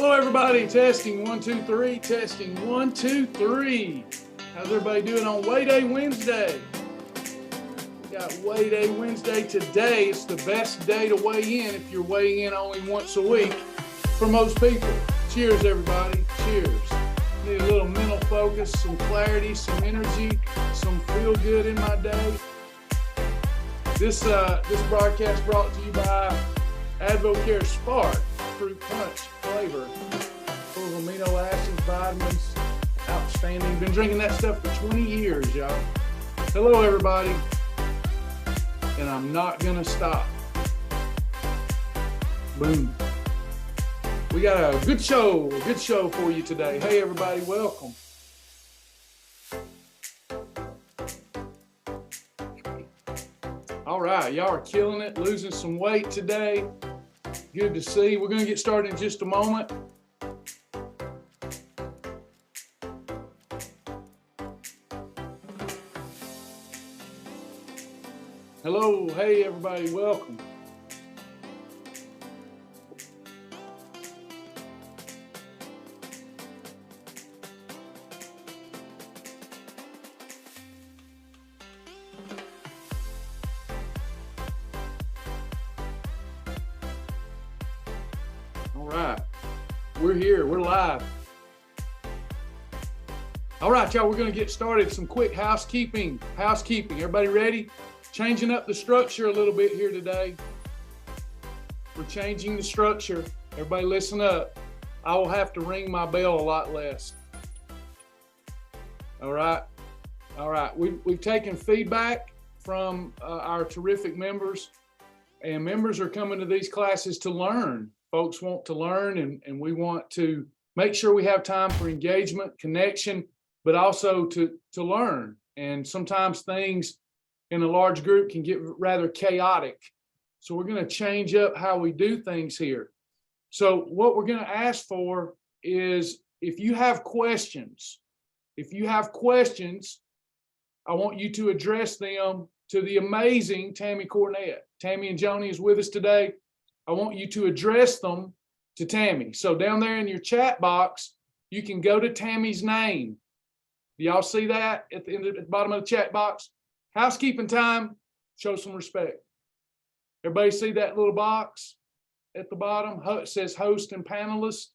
Hello, everybody. Testing 1, 2, 3. Testing 1, 2, 3. How's everybody doing on Weigh Day Wednesday? We got Weigh Day Wednesday today. It's the best day to weigh in if you're weighing in only once a week for most people. Cheers, everybody. Cheers. Need a little mental focus, some clarity, some energy, some feel good in my day. This broadcast brought to you by AdvoCare Spark Fruit Punch flavor, full of amino acids, vitamins, outstanding. Been drinking that stuff for 20 years, y'all. Hello, everybody. And I'm not gonna stop. Boom. We got a good show for you today. Hey, everybody, welcome. All right, y'all are killing it, losing some weight today. Good to see. We're going to get started in just a moment. Hello, hey everybody, welcome. All right, we're here, we're live. All right, y'all, we're gonna get started. Some quick housekeeping. Everybody ready? Changing up the structure a little bit here today. We're changing the structure. Everybody listen up. I will have to ring my bell a lot less. All right. We've taken feedback from our terrific members, and members are coming to these classes to learn. Folks want to learn, and we want to make sure we have time for engagement, connection, but also to learn. And sometimes things in a large group can get rather chaotic. So we're going to change up how we do things here. So what we're going to ask for is if you have questions, I want you to address them to the amazing Tammy Cornett. Tammy and Joni is with us today. I want you to address them to Tammy. So down there in your chat box, you can go to Tammy's name. Do y'all see that at the bottom of the chat box? Housekeeping time, show some respect. Everybody see that little box at the bottom? It says host and panelist,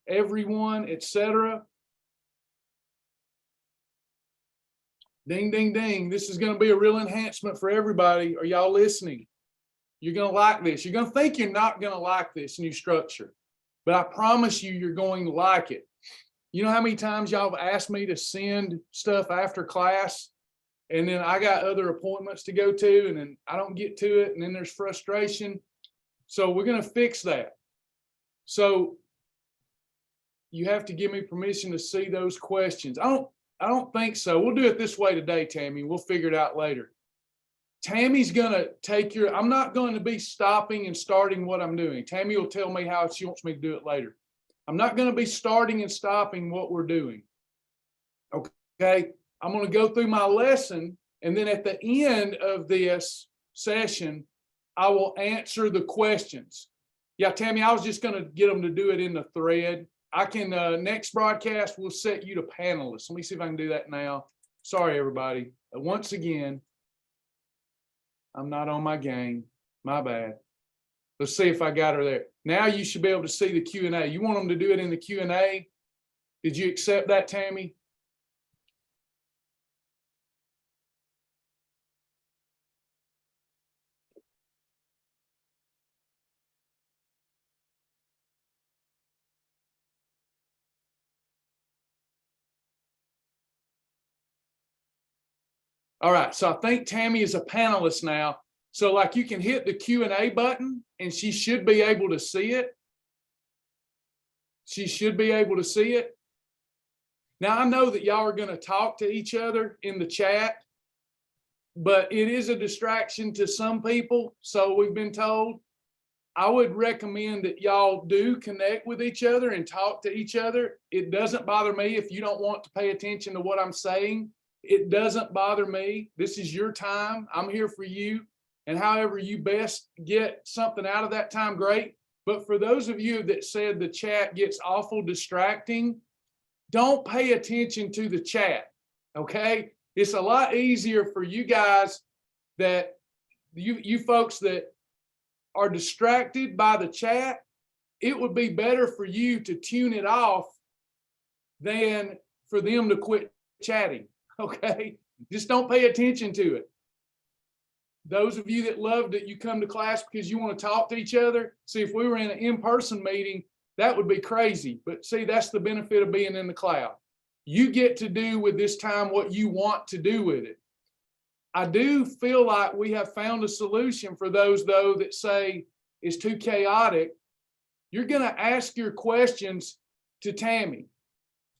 everyone, etc. Ding, ding, ding. This is going to be a real enhancement for everybody. Are y'all listening? You're going to like this. You're going to think you're not going to like this new structure, but I promise you, you're going to like it. You know how many times y'all have asked me to send stuff after class, and then I got other appointments to go to, and then I don't get to it, and then there's frustration. So we're going to fix that. So you have to give me permission to see those questions. I don't think so. We'll do it this way today, Tammy. We'll figure it out later. Tammy's going to take I'm not going to be stopping and starting what I'm doing. Tammy will tell me how she wants me to do it later. I'm not going to be starting and stopping what we're doing. Okay. I'm going to go through my lesson, and then at the end of this session, I will answer the questions. Yeah, Tammy, I was just going to get them to do it in the thread. I can, next broadcast, we'll set you to panelists. Let me see if I can do that now. Sorry, everybody. Once again, I'm not on my game. My bad. Let's see if I got her there. Now you should be able to see the Q&A. You want them to do it in the Q&A? Did you accept that, Tammy? All right, so I think Tammy is a panelist now. So like you can hit the Q&A button and she should be able to see it. She should be able to see it. Now I know that y'all are going to talk to each other in the chat, but it is a distraction to some people. So we've been told. I would recommend that y'all do connect with each other and talk to each other. It doesn't bother me if you don't want to pay attention to what I'm saying. It doesn't bother me. This is your time. I'm here for you. And however you best get something out of that time, great. But for those of you that said the chat gets awful distracting, don't pay attention to the chat, okay? It's a lot easier for you guys that you folks that are distracted by the chat. It would be better for you to tune it off than for them to quit chatting, okay? Just don't pay attention to it. Those of you that love that you come to class because you want to talk to each other, see, if we were in an in-person meeting, that would be crazy. But see, that's the benefit of being in the cloud. You get to do with this time what you want to do with it. I do feel like we have found a solution for those, though, that say it's too chaotic. You're going to ask your questions to Tammy.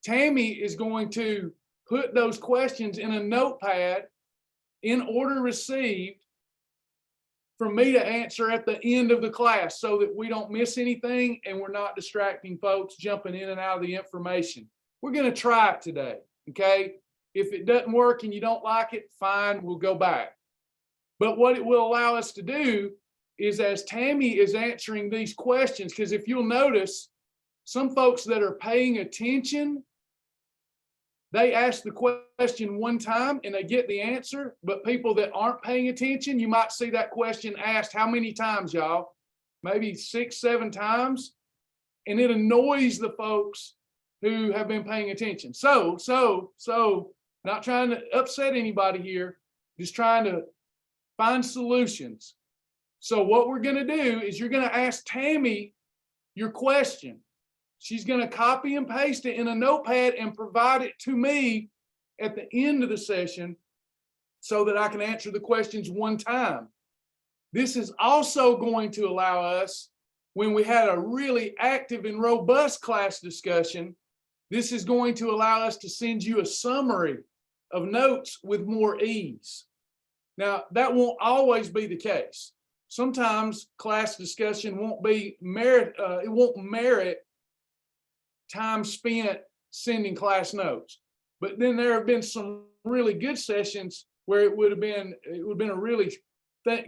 Tammy is going to put those questions in a notepad in order received for me to answer at the end of the class so that we don't miss anything and we're not distracting folks jumping in and out of the information. We're going to try it today, okay? If it doesn't work and you don't like it, fine, we'll go back. But what it will allow us to do is, as Tammy is answering these questions, because if you'll notice, some folks that are paying attention, they ask the question one time and they get the answer, but people that aren't paying attention, you might see that question asked how many times, y'all? Maybe 6, 7 times. And it annoys the folks who have been paying attention. So, not trying to upset anybody here, just trying to find solutions. So what we're going to do is you're going to ask Tammy your question. She's going to copy and paste it in a notepad and provide it to me at the end of the session so that I can answer the questions one time. This is also going to allow us, when we had a really active and robust class discussion, this is going to allow us to send you a summary of notes with more ease. Now, that won't always be the case. Sometimes class discussion won't merit time spent sending class notes. But then there have been some really good sessions where it would have been a really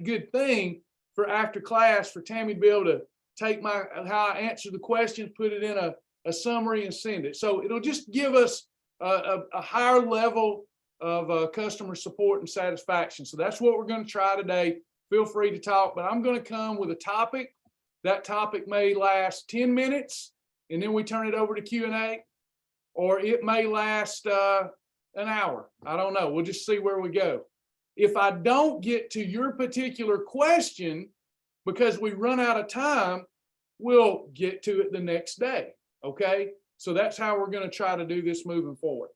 good thing for after class for Tammy to be able to take how I answer the questions, put it in a summary and send it. So it'll just give us a higher level of customer support and satisfaction. So that's what we're going to try today. Feel free to talk, but I'm going to come with a topic. That topic may last 10 minutes. And then we turn it over to Q&A, or it may last an hour. I don't know. We'll just see where we go. If I don't get to your particular question because we run out of time, we'll get to it the next day, okay? So that's how we're going to try to do this moving forward.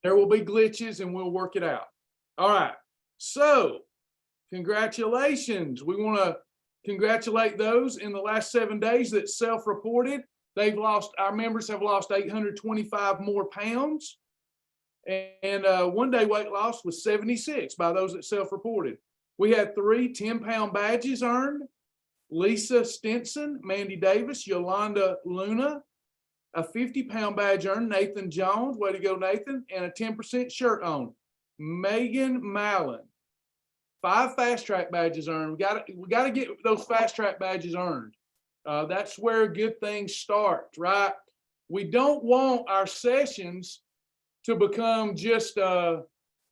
There will be glitches and we'll work it out. All right. So congratulations. We want to congratulate those in the last 7 days that self-reported. Our members have lost 825 more pounds. And one-day weight loss was 76 by those that self-reported. We had 3 10-pound badges earned. Lisa Stinson, Mandy Davis, Yolanda Luna. A 50-pound badge earned, Nathan Jones. Way to go, Nathan. And a 10% shirt on, Megan Mallon. 5 fast track badges earned. We got to get those fast track badges earned. That's where good things start, right? We don't want our sessions to become just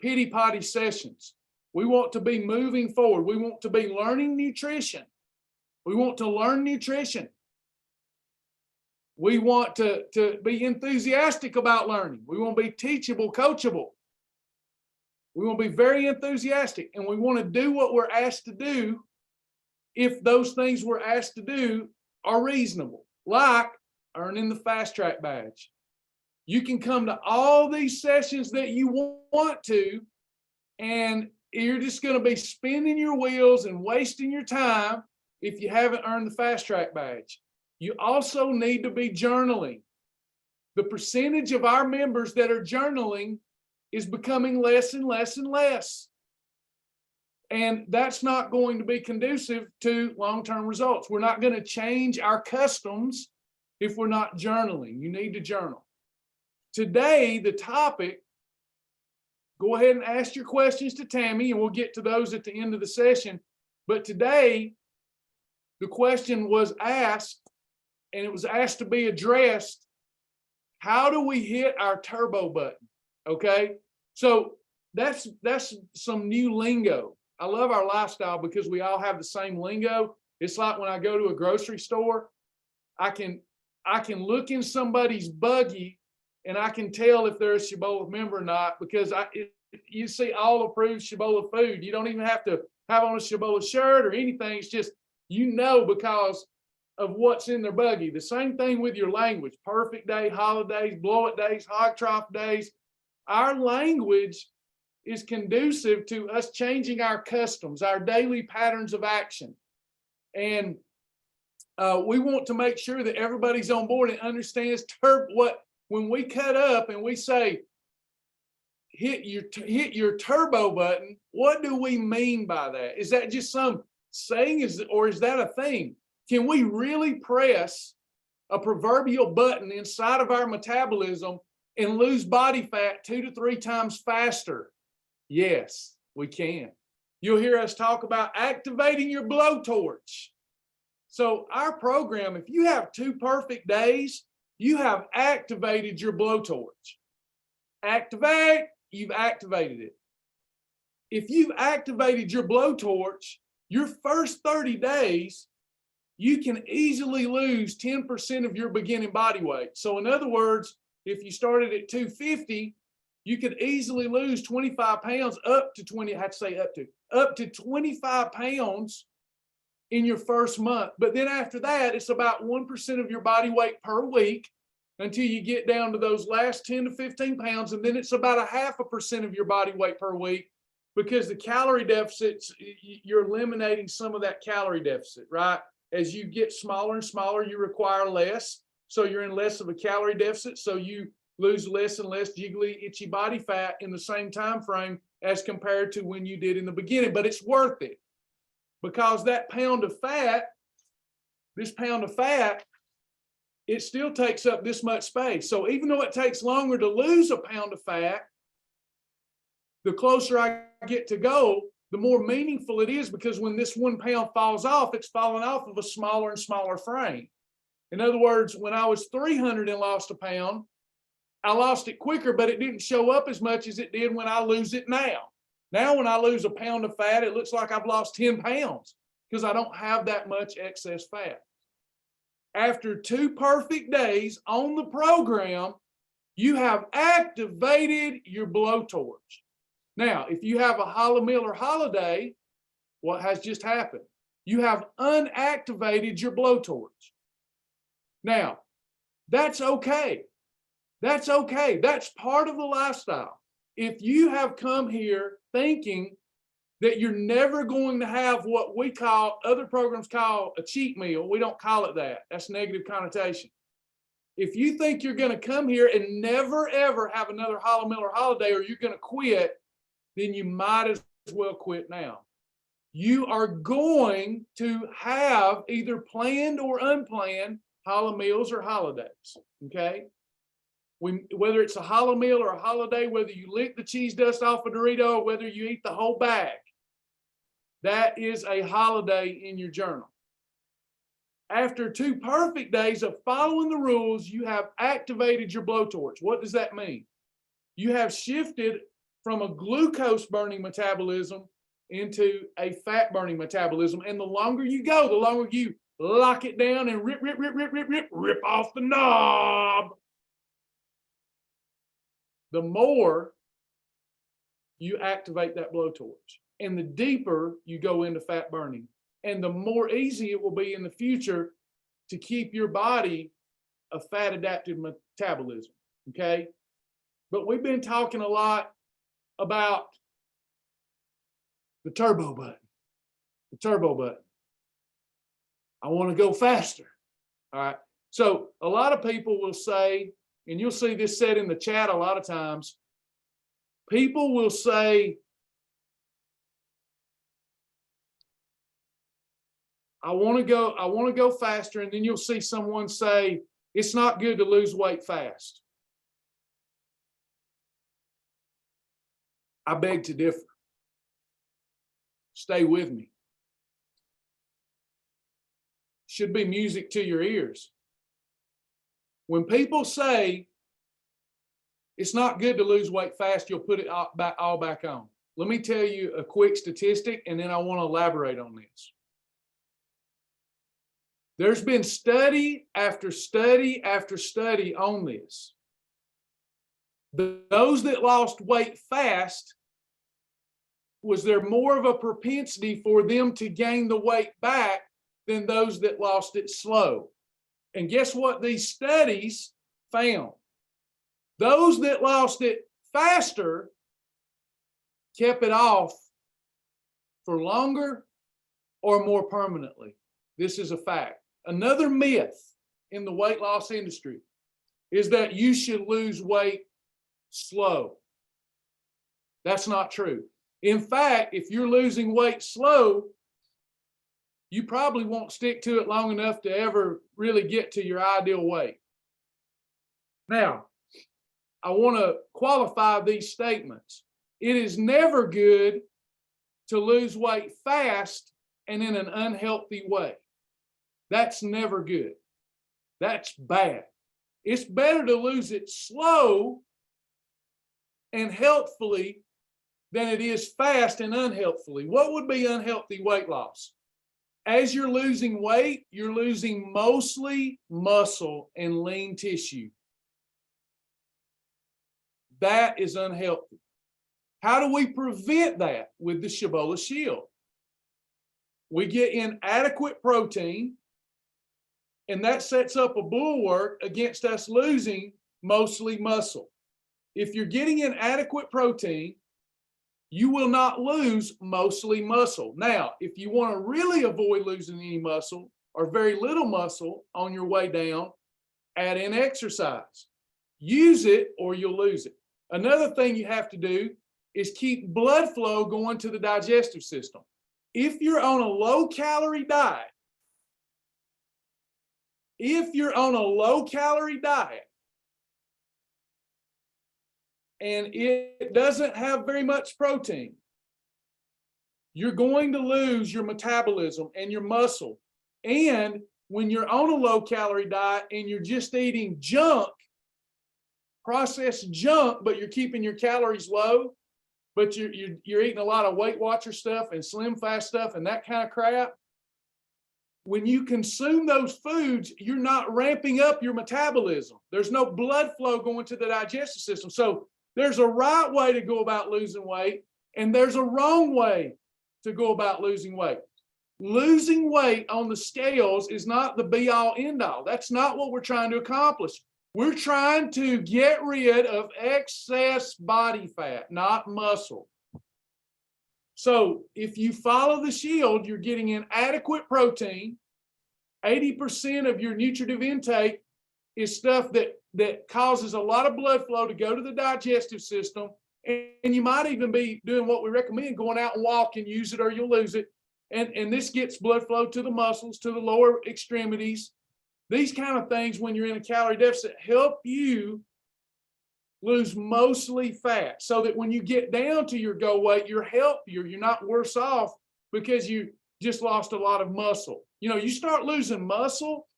pity potty sessions. We want to be moving forward. We want to be learning nutrition. We want to learn nutrition. We want to be enthusiastic about learning. We want to be teachable, coachable. We want to be very enthusiastic, and we want to do what we're asked to do if those things we're asked to do are reasonable, like earning the fast track badge. You can come to all these sessions that you want to, and you're just going to be spinning your wheels and wasting your time if you haven't earned the fast track badge. You also need to be journaling. The percentage of our members that are journaling is becoming less and less and less. And that's not going to be conducive to long-term results. We're not going to change our customs if we're not journaling. You need to journal. Today, the topic, go ahead and ask your questions to Tammy, and we'll get to those at the end of the session. But today, the question was asked, and it was asked to be addressed, how do we hit our turbo button? Okay, so that's some new lingo. I love our lifestyle because we all have the same lingo. It's like when I go to a grocery store, I can look in somebody's buggy and I can tell if they're a Shibboleth member or not, because you see all approved Shibboleth food. You don't even have to have on a Shibboleth shirt or anything. It's just, because of what's in their buggy. The same thing with your language: perfect day, holidays, blow it days, hog trough days. Our language is conducive to us changing our customs, our daily patterns of action. And we want to make sure that everybody's on board and understands when we cut up and we say, hit your turbo button, what do we mean by that? Is that just some saying, or is that a thing? Can we really press a proverbial button inside of our metabolism and lose body fat 2 to 3 times faster? Yes, we can. You'll hear us talk about activating your blowtorch. So our program, if you have 2 perfect days, you have activated your blowtorch. Activate, you've activated it. If you've activated your blowtorch, your first 30 days, you can easily lose 10% of your beginning body weight. So in other words, if you started at 250, you could easily lose 25 pounds up to 25 pounds in your first month. But then after that, it's about 1% of your body weight per week until you get down to those last 10 to 15 pounds. And then it's about 0.5% of your body weight per week, because the calorie deficits, you're eliminating some of that calorie deficit, right? As you get smaller and smaller, you require less. So you're in less of a calorie deficit. So you lose less and less jiggly, itchy body fat in the same time frame as compared to when you did in the beginning. But it's worth it, because that pound of fat, it still takes up this much space. So even though it takes longer to lose a pound of fat, the closer I get to goal, the more meaningful it is, because when this 1 pound falls off, it's falling off of a smaller and smaller frame. In other words, when I was 300 and lost a pound, I lost it quicker, but it didn't show up as much as it did when I lose it now. Now, when I lose a pound of fat, it looks like I've lost 10 pounds because I don't have that much excess fat. After 2 perfect days on the program, you have activated your blowtorch. Now, if you have a hollow meal or holiday, what has just happened? You have unactivated your blowtorch. Now, that's okay. That's okay. That's part of the lifestyle. If you have come here thinking that you're never going to have what we call, other programs call a cheat meal, we don't call it that. That's negative connotation. If you think you're going to come here and never, ever have another hollow meal or holiday, or you're going to quit, then you might as well quit now. You are going to have either planned or unplanned hollow meals or holidays, okay? Whether it's a hollow meal or a holiday, whether you lick the cheese dust off a Dorito or whether you eat the whole bag, that is a holiday in your journal. After 2 perfect days of following the rules, you have activated your blowtorch. What does that mean? You have shifted from a glucose burning metabolism into a fat burning metabolism. And the longer you go, the longer you lock it down and rip off the knob, the more you activate that blowtorch, and the deeper you go into fat burning, and the more easy it will be in the future to keep your body a fat adapted metabolism, okay? But we've been talking a lot about the turbo button. The turbo button. I want to go faster. All right. So a lot of people will say, and you'll see this said in the chat a lot of times, people will say, I want to go faster. And then you'll see someone say, it's not good to lose weight fast. I beg to differ. Stay with me. should be music to your ears. When people say it's not good to lose weight fast, you'll put it all back on. Let me tell you a quick statistic, and then I want to elaborate on this. There's been study after study after study on this. Those that lost weight fast, was there more of a propensity for them to gain the weight back than those that lost it slow? And guess what these studies found? Those that lost it faster kept it off for longer or more permanently. This is a fact. Another myth in the weight loss industry is that you should lose weight slow. That's not true. In fact, if you're losing weight slow, you probably won't stick to it long enough to ever really get to your ideal weight. Now, I want to qualify these statements. It is never good to lose weight fast and in an unhealthy way. That's never good. That's bad. It's better to lose it slow and healthfully than it is fast and unhealthfully. What would be unhealthy weight loss? As you're losing weight, you're losing mostly muscle and lean tissue. That is unhealthy. How do we prevent that? With the Shibboleth Shield. We get inadequate protein, and that sets up a bulwark against us losing mostly muscle. If you're getting inadequate protein, you will not lose mostly muscle. Now, if you want to really avoid losing any muscle or very little muscle on your way down, add in exercise. Use it or you'll lose it. Another thing you have to do is keep blood flow going to the digestive system. If you're on a low-calorie diet, and it doesn't have very much protein, you're going to lose your metabolism and your muscle. And when you're on a low-calorie diet and you're just eating junk, processed junk, but you're keeping your calories low, but you're eating a lot of Weight Watcher stuff and Slim Fast stuff and that kind of crap, when you consume those foods, you're not ramping up your metabolism. There's no blood flow going to the digestive system. So there's a right way to go about losing weight, and there's a wrong way to go about losing weight. Losing weight on the scales is not the be-all, end-all. That's not what we're trying to accomplish. We're trying to get rid of excess body fat, not muscle. So if you follow the Shield, you're getting inadequate protein. 80% of your nutritive intake is stuff that causes a lot of blood flow to go to the digestive system. And you might even be doing what we recommend, going out and walk and use it or you'll lose it. And this gets blood flow to the muscles, to the lower extremities. These kind of things, when you're in a calorie deficit, help you lose mostly fat so that when you get down to your goal weight, you're healthier. You're not worse off because you just lost a lot of muscle. You know, you start losing muscle,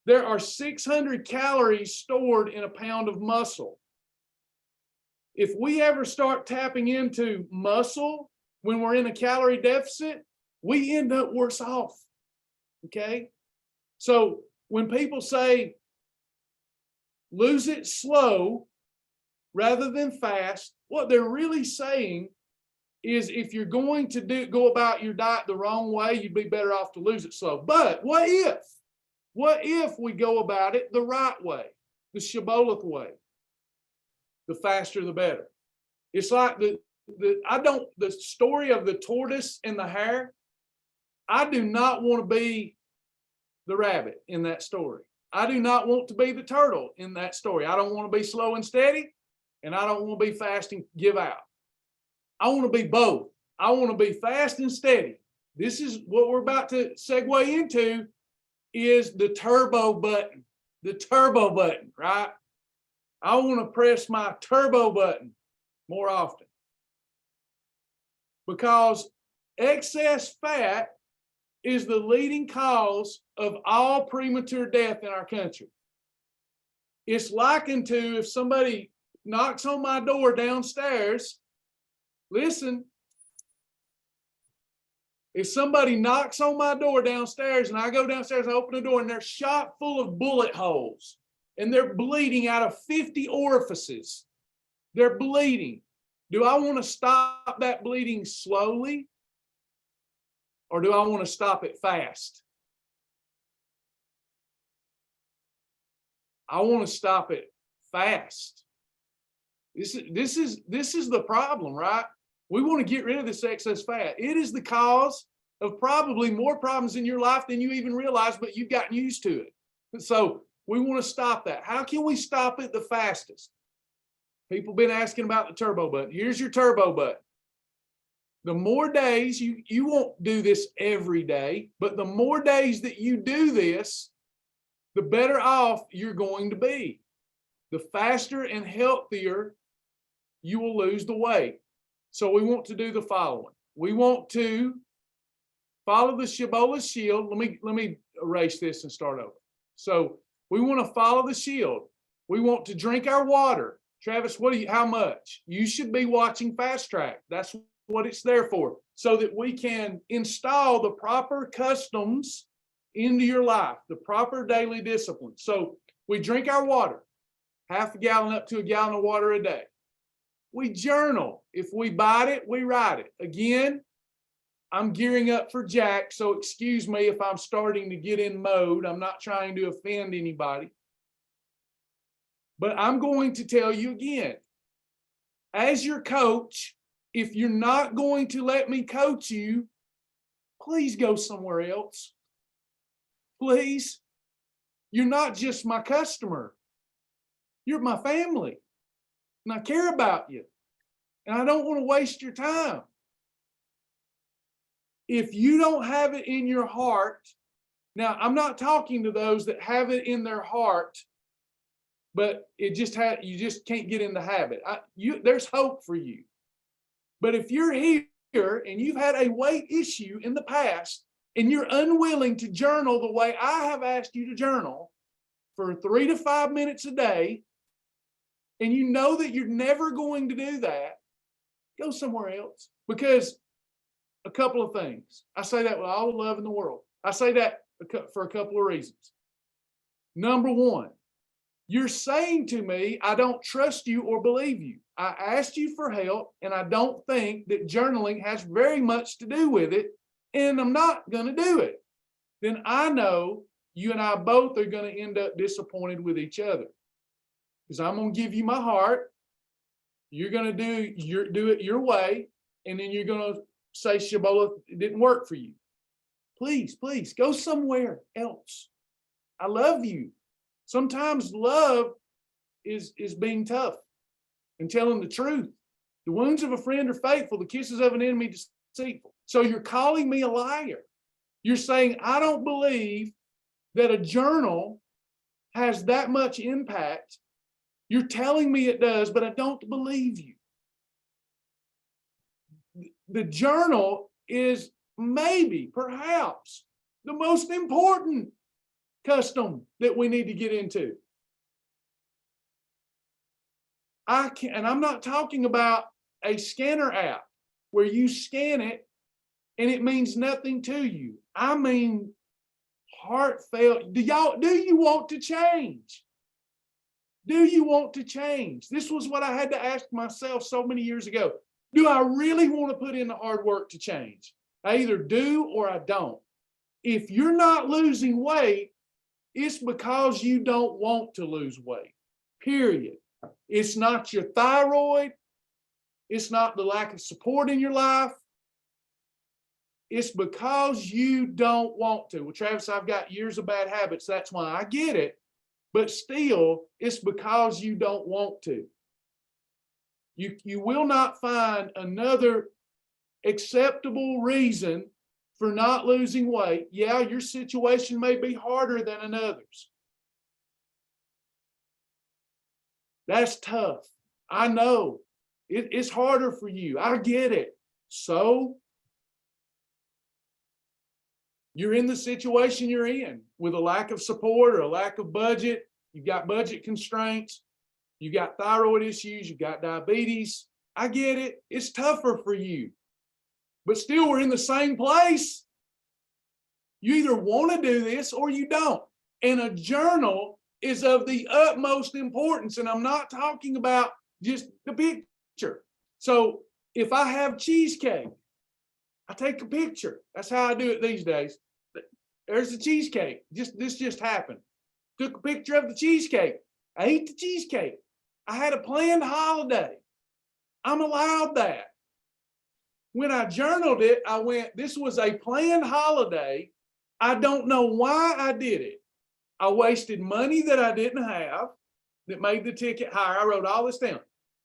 there are 600 calories stored in a pound of muscle. If we ever start tapping into muscle when we're in a calorie deficit, we end up worse off. Okay? So when people say lose it slow rather than fast, what they're really saying is if you're going to go about your diet the wrong way, you'd be better off to lose it slow. But what if we go about it the right way, the Shibboleth way? The faster, the better. It's like the story of the tortoise and the hare. I do not want to be the rabbit in that story. I do not want to be the turtle in that story. I don't want to be slow and steady, and I don't want to be fast and give out. I want to be both. I want to be fast and steady. This is what we're about to segue into, is the turbo button. The turbo button, right? I want to press my turbo button more often, because excess fat is the leading cause of all premature death in our country. It's likened to if somebody knocks on my door downstairs. Listen, if somebody knocks on my door downstairs and I go downstairs and open the door and they're shot full of bullet holes and they're bleeding out of 50 orifices, they're bleeding. Do I want to stop that bleeding slowly? Or do I want to stop it fast? I want to stop it fast. This is the problem, right? We want to get rid of this excess fat. It is the cause of probably more problems in your life than you even realize, but you've gotten used to it. So we want to stop that. How can we stop it the fastest? People have been asking about the turbo button. Here's your turbo button. The more days, you won't do this every day, but the more days that you do this, the better off you're going to be. The faster and healthier you will lose the weight. So we want to do the following. We want to follow the Shibboleth shield. Let me erase this and start over. So we want to follow the shield. We want to drink our water. Travis, how much? You should be watching Fast Track. That's what it's there for, so that we can install the proper customs into your life, the proper daily discipline. So we drink our water, half a gallon up to a gallon of water a day. We journal. If we bite it, we write it. Again, I'm gearing up for Jack, so excuse me if I'm starting to get in mode. I'm not trying to offend anybody. But I'm going to tell you again, as your coach, if you're not going to let me coach you, please go somewhere else. Please. You're not just my customer. You're my family. And I care about you. And I don't want to waste your time. If you don't have it in your heart, now I'm not talking to those that have it in their heart, but you just can't get in the habit. There's hope for you. But if you're here and you've had a weight issue in the past and you're unwilling to journal the way I have asked you to journal for 3 to 5 minutes a day, and you know that you're never going to do that, go somewhere else. Because a couple of things. I say that with all the love in the world. I say that for a couple of reasons. Number one, you're saying to me, I don't trust you or believe you. I asked you for help, and I don't think that journaling has very much to do with it, and I'm not going to do it. Then I know you and I both are going to end up disappointed with each other. Because I'm going to give you my heart. You're going to do it your way, and then you're going to say, Shibboleth, it didn't work for you. Please, please, go somewhere else. I love you. Sometimes love is being tough and telling the truth. The wounds of a friend are faithful. The kisses of an enemy deceitful. So you're calling me a liar. You're saying, I don't believe that a journal has that much impact. You're telling me it does, but I don't believe you. The journal is maybe, perhaps, the most important custom that we need to get into. And I'm not talking about a scanner app where you scan it and it means nothing to you. I mean, heartfelt. Do you want to change? Do you want to change? This was what I had to ask myself so many years ago. Do I really want to put in the hard work to change? I either do or I don't. If you're not losing weight, it's because you don't want to lose weight, period. It's not your thyroid. It's not the lack of support in your life. It's because you don't want to. Well, Travis, I've got years of bad habits. That's why. I get it. But still, it's because you don't want to. You will not find another acceptable reason for not losing weight. Yeah, your situation may be harder than another's. That's tough. I know. It's harder for you. I get it. So You're in the situation you're in with a lack of support or a lack of budget. You've got budget constraints. You got thyroid issues. You got diabetes. I get it. It's tougher for you. But still, we're in the same place. You either want to do this or you don't. And a journal is of the utmost importance. And I'm not talking about just the picture. So if I have cheesecake, I take a picture. That's how I do it these days. There's the cheesecake. This just happened. Took a picture of the cheesecake. I ate the cheesecake. I had a planned holiday. I'm allowed that. When I journaled it, I went, this was a planned holiday. I don't know why I did it. I wasted money that I didn't have that made the ticket higher. I wrote all this down.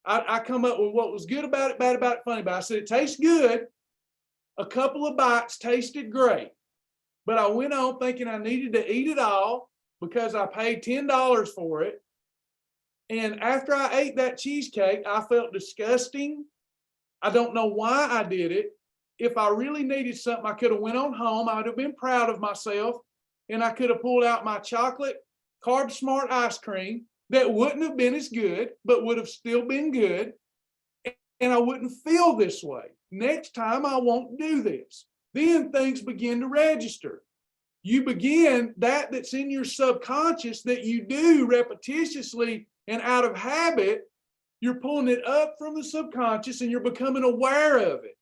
I come up with what was good about it, bad about it, funny about it. I said, it tastes good. A couple of bites tasted great. But I went on thinking I needed to eat it all because I paid $10 for it. And after I ate that cheesecake, I felt disgusting. I don't know why I did it. If I really needed something, I could have went on home. I would have been proud of myself. And I could have pulled out my chocolate Carb Smart ice cream that wouldn't have been as good, but would have still been good. And I wouldn't feel this way. Next time I won't do this. Then things begin to register. You begin that's in your subconscious that you do repetitiously and out of habit, you're pulling it up from the subconscious and you're becoming aware of it.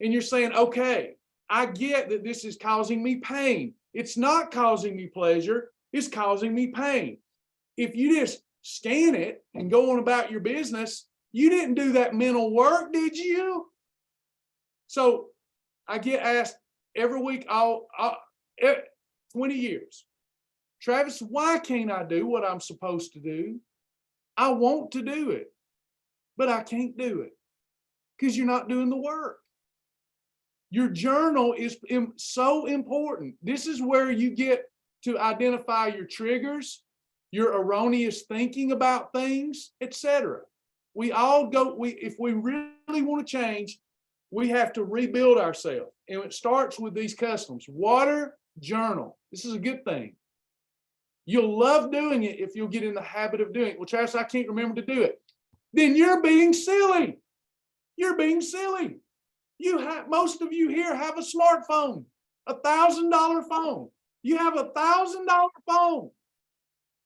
And you're saying, okay, I get that this is causing me pain. It's not causing me pleasure. It's causing me pain. If you just scan it and go on about your business, you didn't do that mental work, did you? So I get asked every week, 20 years, Travis, why can't I do what I'm supposed to do? I want to do it, but I can't do it because you're not doing the work. Your journal is so important. This is where you get to identify your triggers, your erroneous thinking about things, etc. We all go, if we really want to change, we have to rebuild ourselves. And it starts with these customs. Water, journal. This is a good thing. You'll love doing it if you'll get in the habit of doing it. Well, Travis, I can't remember to do it. Then you're being silly. You're being silly. Most of you here have a smartphone, $1,000 phone. You have $1,000 phone.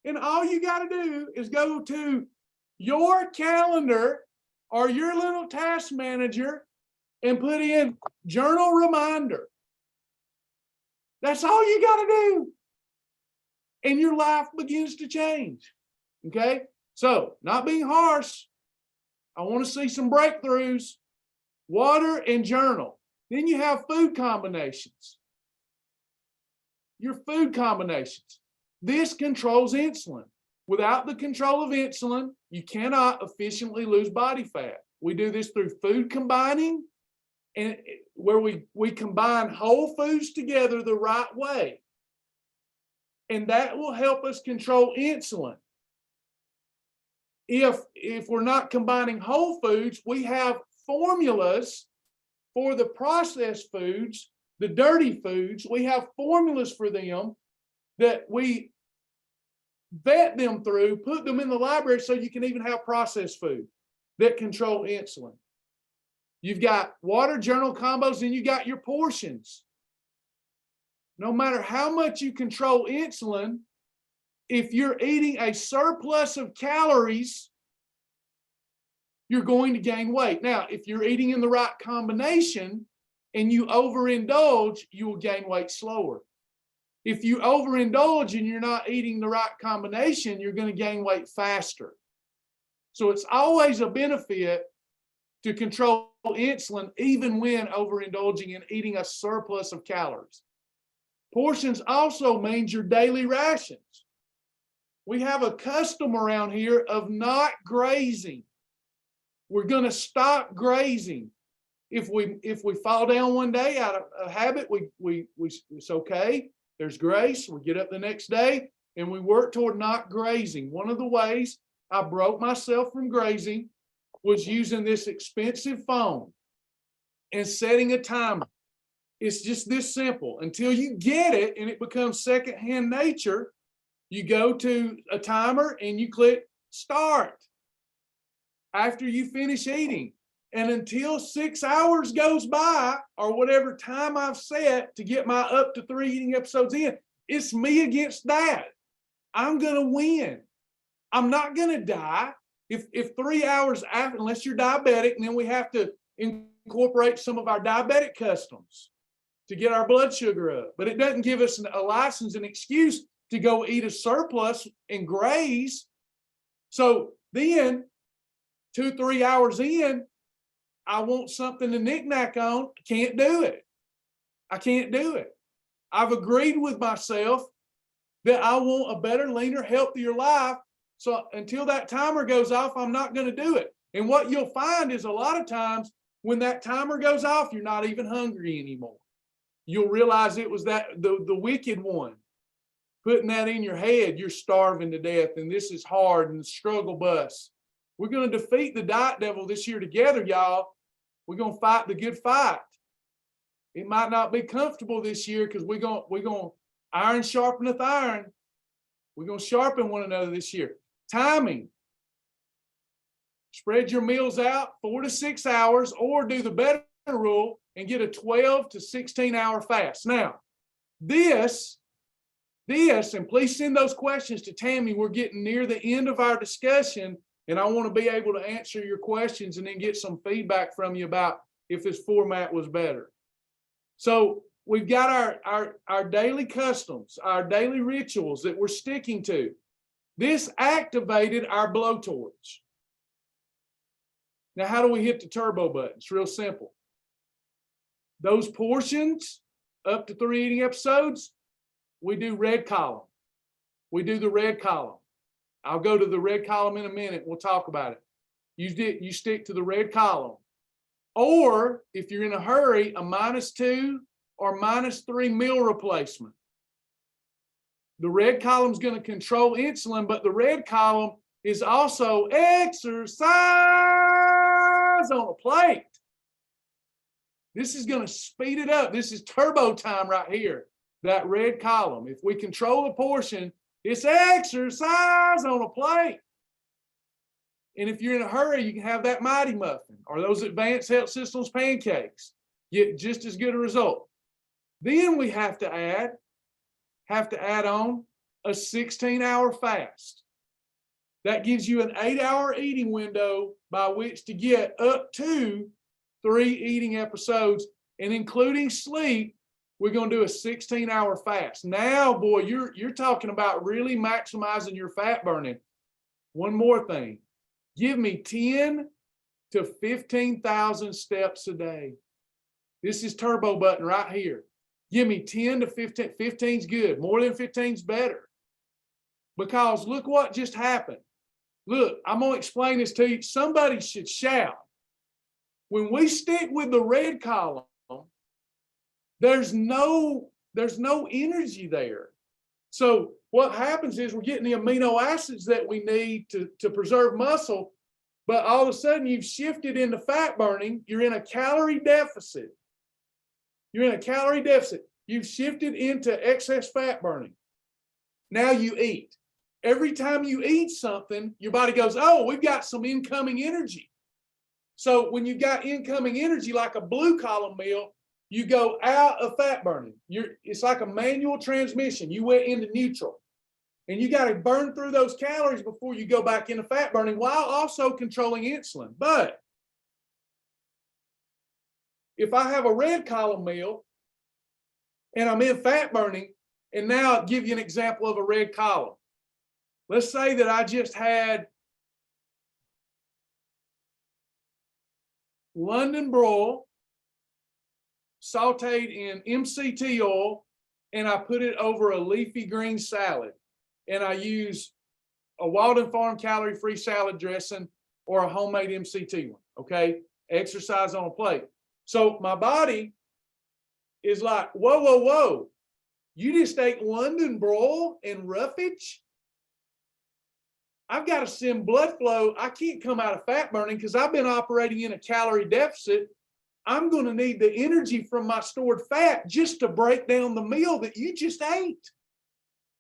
And all you got to do is go to your calendar or your little task manager and put in journal reminder. That's all you got to do. And your life begins to change. Okay? So, not being harsh, I want to see some breakthroughs. Water and journal. Then you have food combinations. Your food combinations. This controls insulin. Without the control of insulin, you cannot efficiently lose body fat. We do this through food combining, and where we combine whole foods together the right way. And that will help us control insulin. If we're not combining whole foods, we have formulas for the processed foods, the dirty foods. We have formulas for them that we vet them through, put them in the library so you can even have processed food that control insulin. You've got water journal combos, and you got your portions. No matter how much you control insulin, if you're eating a surplus of calories, you're going to gain weight. Now, if you're eating in the right combination and you overindulge, you will gain weight slower. If you overindulge and you're not eating the right combination, you're going to gain weight faster. So it's always a benefit to control insulin, even when overindulging and eating a surplus of calories. Portions also means your daily rations. We have a custom around here of not grazing. We're going to stop grazing. If we fall down one day out of a habit, it's okay. There's grace. We get up the next day and we work toward not grazing. One of the ways I broke myself from grazing was using this expensive phone and setting a timer. It's just this simple. Until you get it and it becomes secondhand nature, you go to a timer and you click start after you finish eating. And until 6 hours goes by, or whatever time I've set to get my up to 3 eating episodes in, it's me against that. I'm going to win. I'm not going to die. If 3 hours after, unless you're diabetic, and then we have to incorporate some of our diabetic customs to get our blood sugar up. But it doesn't give us a license, an excuse to go eat a surplus and graze. So then 2-3 hours in, I want something to knick-knack on. I can't do it. I can't do it. I've agreed with myself that I want a better, leaner, healthier life. So until that timer goes off, I'm not going to do it. And what you'll find is a lot of times when that timer goes off, you're not even hungry anymore. You'll realize it was the wicked one putting that in your head. You're starving to death and this is hard and the struggle bus. We're going to defeat the diet devil this year together, y'all. We're going to fight the good fight. It might not be comfortable this year because we're going to iron sharpeneth iron. We're going to sharpen one another this year. Timing. Spread your meals out 4 to 6 hours, or do the better rule and get a 12 to 16 hour fast. Now, this, and please send those questions to Tammy. We're getting near the end of our discussion, and I want to be able to answer your questions and then get some feedback from you about if this format was better. So we've got our daily customs, our daily rituals that we're sticking to. This activated our blowtorch. Now, how do we hit the turbo button? It's real simple. Those portions, up to 3 eating episodes, we do red column. We do the red column. I'll go to the red column in a minute. We'll talk about it. You stick to the red column. Or if you're in a hurry, a -2 or -3 meal replacement. The red column is going to control insulin, but the red column is also exercise on a plate. This is going to speed it up. This is turbo time right here, that red column. If we control the portion, it's exercise on a plate. And if you're in a hurry, you can have that Mighty Muffin or those Advanced Health Systems pancakes. Get just as good a result. Then we have to add on a 16-hour fast. That gives you an 8-hour eating window by which to get up to 3 eating episodes, and including sleep, we're going to do a 16-hour fast. Now, boy, you're talking about really maximizing your fat burning. One more thing. Give me 10 to 15,000 steps a day. This is turbo button right here. Give me 10 to 15. 15's good. More than 15's better. Because look what just happened. Look, I'm going to explain this to you. Somebody should shout. When we stick with the red column, there's no energy there. So what happens is we're getting the amino acids that we need to preserve muscle, but all of a sudden you've shifted into fat burning. You're in a calorie deficit. You've shifted into excess fat burning. Now you eat. Every time you eat something, your body goes, oh, we've got some incoming energy. So when you've got incoming energy, like a blue column meal, you go out of fat burning. It's like a manual transmission. You went into neutral. And you got to burn through those calories before you go back into fat burning while also controlling insulin. But if I have a red column meal and I'm in fat burning, and now I'll give you an example of a red column. Let's say that I just had London broil sauteed in MCT oil, and I put it over a leafy green salad. And I use a Walden Farm calorie-free salad dressing or a homemade MCT one, okay? Exercise on a plate. So my body is like, whoa, whoa, whoa. You just ate London broil and roughage? I've got to send blood flow. I can't come out of fat burning because I've been operating in a calorie deficit. I'm going to need the energy from my stored fat just to break down the meal that you just ate.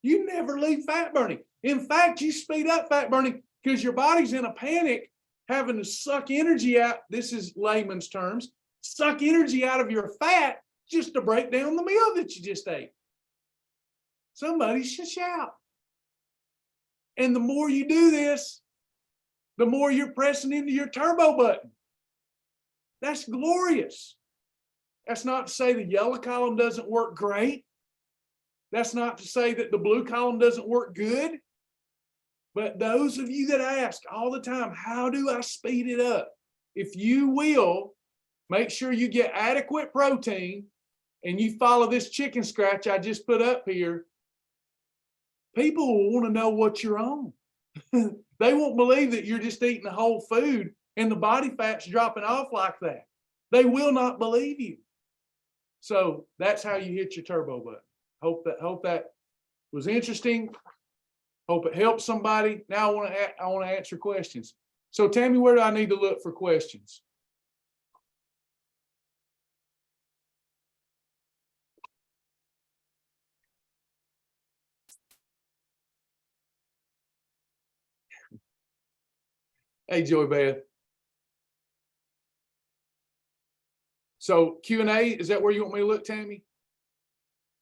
You never leave fat burning. In fact, you speed up fat burning because your body's in a panic, having to suck energy out. This is layman's terms, suck energy out of your fat just to break down the meal that you just ate. Somebody should shout. And the more you do this, the more you're pressing into your turbo button. That's glorious. That's not to say the yellow column doesn't work great. That's not to say that the blue column doesn't work good. But those of you that ask all the time, how do I speed it up? If you will, make sure you get adequate protein and you follow this chicken scratch I just put up here, people will want to know what you're on. They won't believe that you're just eating the whole food and the body fat's dropping off like that. They will not believe you. So that's how you hit your turbo button. Hope that was interesting. Hope it helped somebody. Now I want to answer questions. So Tammy, where do I need to look for questions? Hey, Joy Beth. So Q&A, is that where you want me to look, Tammy?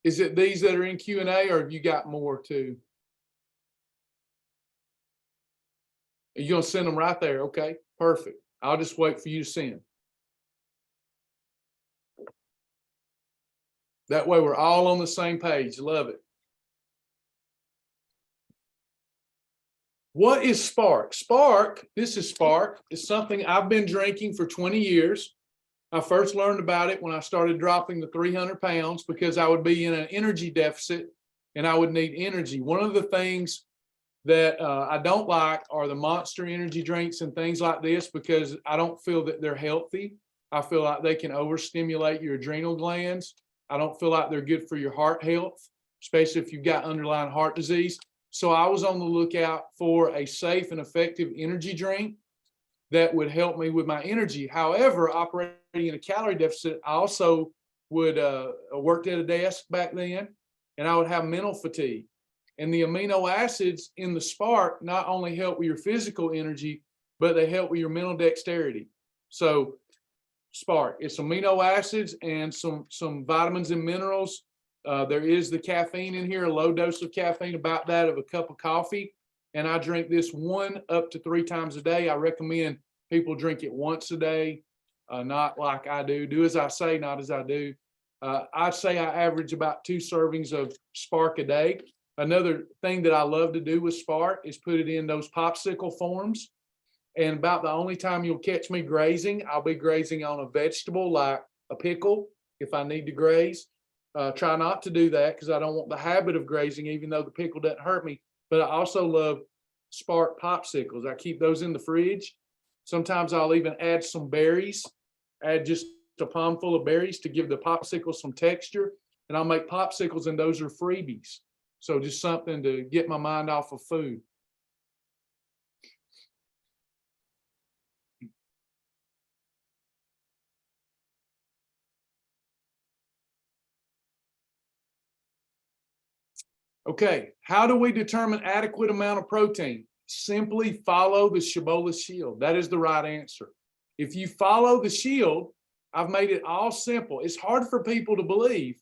Is it these that are in Q&A, or have you got more too? Are you going to send them right there? Okay, perfect. I'll just wait for you to send. That way we're all on the same page. Love it. What is Spark? Spark, this is Spark. It's something I've been drinking for 20 years. I first learned about it when I started dropping the 300 pounds because I would be in an energy deficit and I would need energy. One of the things that I don't like are the Monster energy drinks and things like this because I don't feel that they're healthy. I feel like they can overstimulate your adrenal glands. I don't feel like they're good for your heart health, especially if you've got underlying heart disease. So I was on the lookout for a safe and effective energy drink that would help me with my energy. However, operating in a calorie deficit, I also would worked at a desk back then, and I would have mental fatigue. And the amino acids in the Spark not only help with your physical energy, but they help with your mental dexterity. So Spark, it's amino acids and some vitamins and minerals. There is the caffeine in here, a low dose of caffeine, about that of a cup of coffee. And I drink this 1 up to 3 times a day. I recommend people drink it once a day, not like I do. Do as I say, not as I do. I'd say I average about 2 servings of Spark a day. Another thing that I love to do with Spark is put it in those popsicle forms. And about the only time you'll catch me grazing, I'll be grazing on a vegetable like a pickle if I need to graze. Try not to do that because I don't want the habit of grazing, even though the pickle doesn't hurt me. But I also love Spark popsicles. I keep those in the fridge. Sometimes I'll even add some berries, add just a palm full of berries to give the popsicles some texture. And I'll make popsicles, and those are freebies. So just something to get my mind off of food. Okay, how do we determine adequate amount of protein? Simply follow the Shibboleth shield. That is the right answer. If you follow the shield, I've made it all simple. It's hard for people to believe.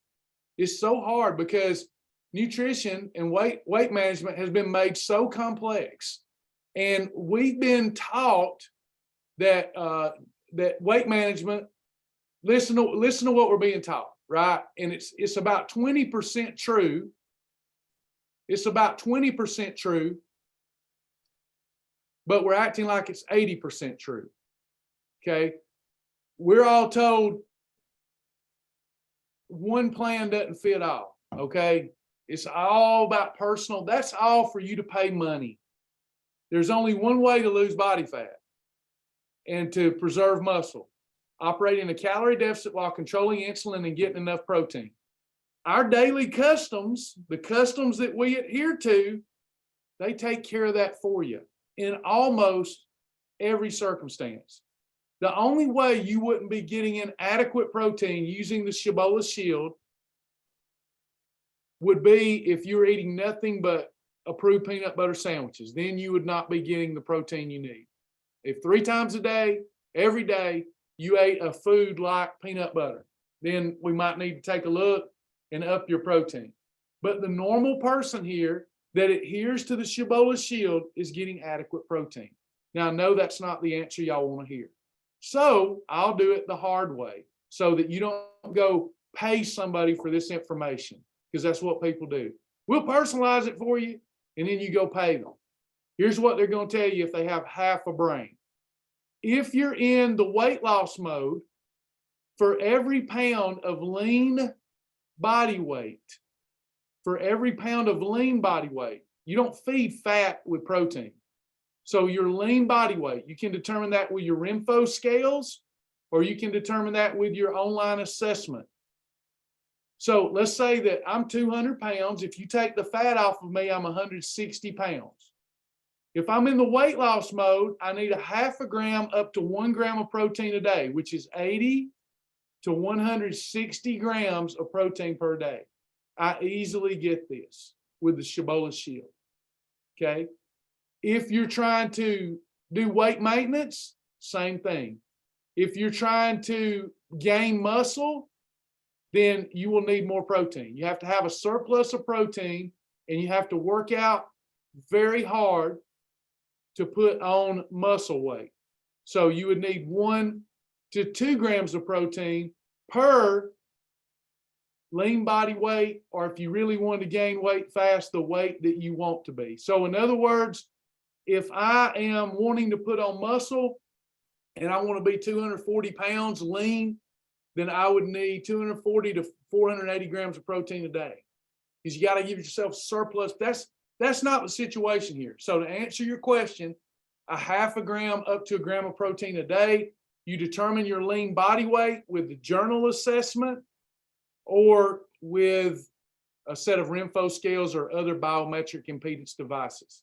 It's so hard because nutrition and weight management has been made so complex. And we've been taught that that weight management, listen to what we're being taught, right? And it's about 20% true. It's about 20% true, but we're acting like it's 80% true. Okay. We're all told one plan doesn't fit all. Okay. It's all about personal. That's all for you to pay money. There's only one way to lose body fat and to preserve muscle: operating a calorie deficit while controlling insulin and getting enough protein. Our daily customs, the customs that we adhere to, they take care of that for you in almost every circumstance. The only way you wouldn't be getting in adequate protein using the Shibboleth Shield would be if you were eating nothing but approved peanut butter sandwiches. Then you would not be getting the protein you need. If 3 times a day, every day, you ate a food like peanut butter, then we might need to take a look and up your protein. But the normal person here that adheres to the Shibboleth Shield is getting adequate protein. Now, I know that's not the answer y'all want to hear. So I'll do it the hard way so that you don't go pay somebody for this information, because that's what people do. We'll personalize it for you, and then you go pay them. Here's what they're going to tell you if they have half a brain. If you're in the weight loss mode, for every pound of lean body weight, you don't feed fat with protein. So your lean body weight, you can determine that with your Renpho scales, or you can determine that with your online assessment. So let's say that I'm 200 pounds. If you take the fat off of me, I'm 160 pounds. If I'm in the weight loss mode, I need a half a gram up to 1 gram of protein a day, which is 80 to 160 grams of protein per day. I easily get this with the Shibboleth Shield. Okay. If you're trying to do weight maintenance, same thing. If you're trying to gain muscle, then you will need more protein. You have to have a surplus of protein, and you have to work out very hard to put on muscle weight. So you would need 1 to 2 grams of protein per lean body weight, or if you really want to gain weight fast, the weight that you want to be. So in other words, if I am wanting to put on muscle and I want to be 240 pounds lean, then I would need 240 to 480 grams of protein a day, because you got to give yourself surplus. That's not the situation here. So to answer your question, a half a gram up to a gram of protein a day. You determine your lean body weight with the journal assessment or with a set of Renpho scales or other biometric impedance devices.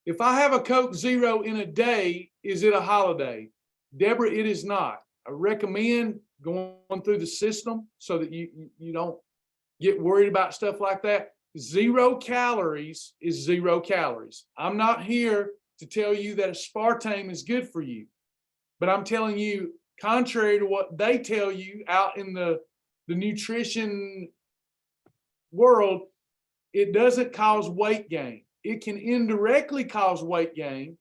If I have a Coke Zero in a day, is it a holiday? Deborah, it is not. I recommend going through the system so that you don't get worried about stuff like that. 0 calories is 0 calories. I'm not here to tell you that aspartame is good for you, but I'm telling you, contrary to what they tell you out in the nutrition world, it doesn't cause weight gain. It can indirectly cause weight gain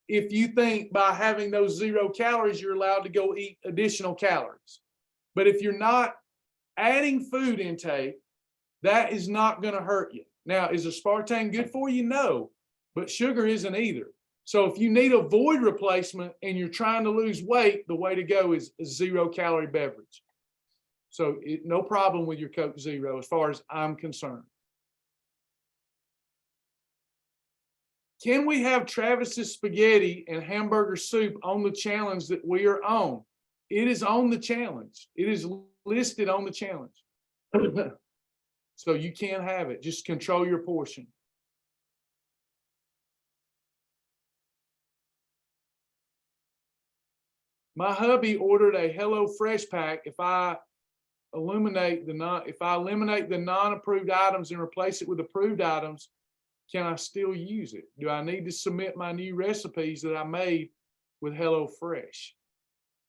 if you think by having those 0 calories, you're allowed to go eat additional calories. But if you're not adding food intake, that is not going to hurt you. Now, is aspartame good for you? No, but sugar isn't either. So if you need a void replacement and you're trying to lose weight, the way to go is a 0 calorie beverage. So no problem with your Coke Zero as far as I'm concerned. Can we have Travis's spaghetti and hamburger soup on the challenge that we are on? It is on the challenge. It is listed on the challenge. So you can have it. Just control your portion. My hubby ordered a HelloFresh pack. If I eliminate the non-approved items and replace it with approved items, can I still use it? Do I need to submit my new recipes that I made with HelloFresh?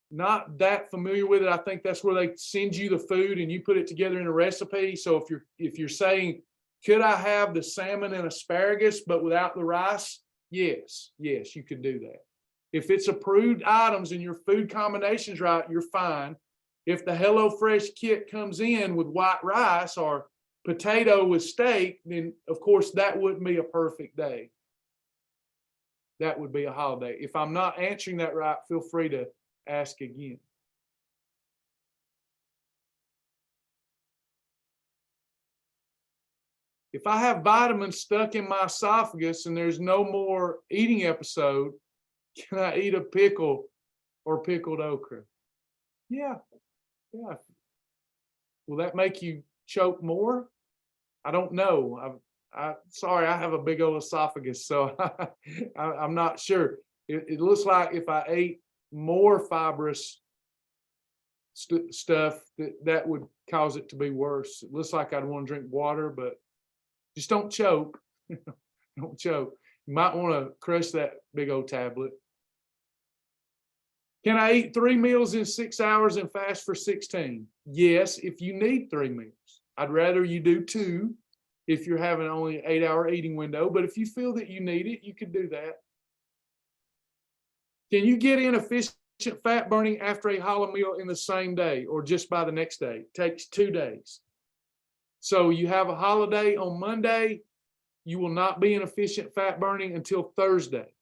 Not that familiar with it. I think that's where they send you the food and you put it together in a recipe. So if you're saying, could I have the salmon and asparagus but without the rice? Yes, you could do that. If it's approved items and your food combination's right, you're fine. If the HelloFresh kit comes in with white rice or potato with steak, then of course that wouldn't be a perfect day. That would be a holiday. If I'm not answering that right, feel free to ask again. If I have vitamins stuck in my esophagus and there's no more eating episode, can I eat a pickle or pickled okra? Yeah. Will that make you choke more? I don't know. Sorry, I have a big old esophagus, so I'm not sure. It looks like if I ate more fibrous stuff, that would cause it to be worse. It looks like I'd want to drink water, but just don't choke. Don't choke. You might want to crush that big old tablet. Can I eat 3 meals in 6 hours and fast for 16? Yes, if you need 3 meals. I'd rather you do 2 if you're having only an 8-hour eating window, but if you feel that you need it, you could do that. Can you get in efficient fat burning after a hollow meal in the same day or just by the next day? It takes 2 days. So you have a holiday on Monday, you will not be in efficient fat burning until Thursday.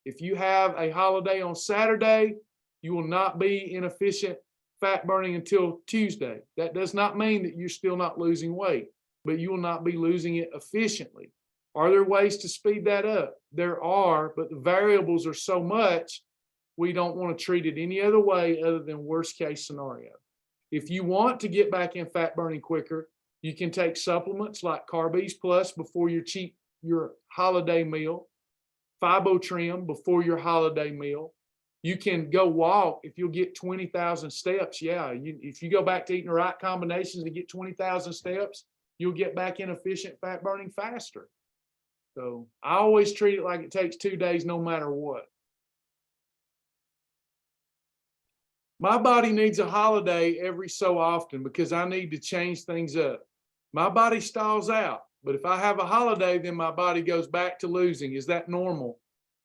If you have a holiday on Saturday, you will not be in efficient fat burning until Tuesday. That does not mean that you're still not losing weight, but you will not be losing it efficiently. Are there ways to speed that up? There are, but the variables are so much, we don't want to treat it any other way other than worst case scenario. If you want to get back in fat burning quicker, you can take supplements like Carb Plus before your holiday meal, Fibotrim before your holiday meal. You can go walk if you'll get 20,000 steps. Yeah, if you go back to eating the right combinations and get 20,000 steps, you'll get back in efficient fat burning faster. So I always treat it like it takes 2 days no matter what. My body needs a holiday every so often because I need to change things up. My body stalls out, but if I have a holiday, then my body goes back to losing. Is that normal?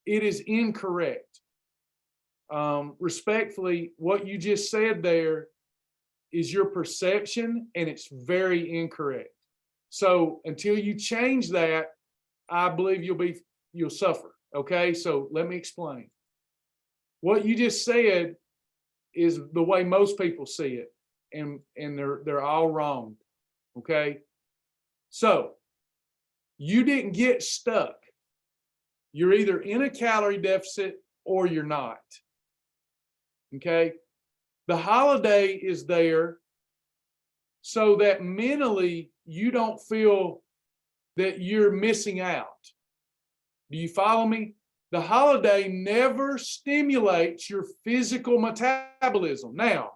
It is incorrect. Respectfully, what you just said there is your perception, and it's very incorrect. So until you change that, I believe you'll suffer. Okay, so let me explain. What you just said is the way most people see it, and they're all wrong. Okay, so you didn't get stuck. You're either in a calorie deficit or you're not. Okay, the holiday is there so that mentally you don't feel that you're missing out. Do you follow me? The holiday never stimulates your physical metabolism. Now,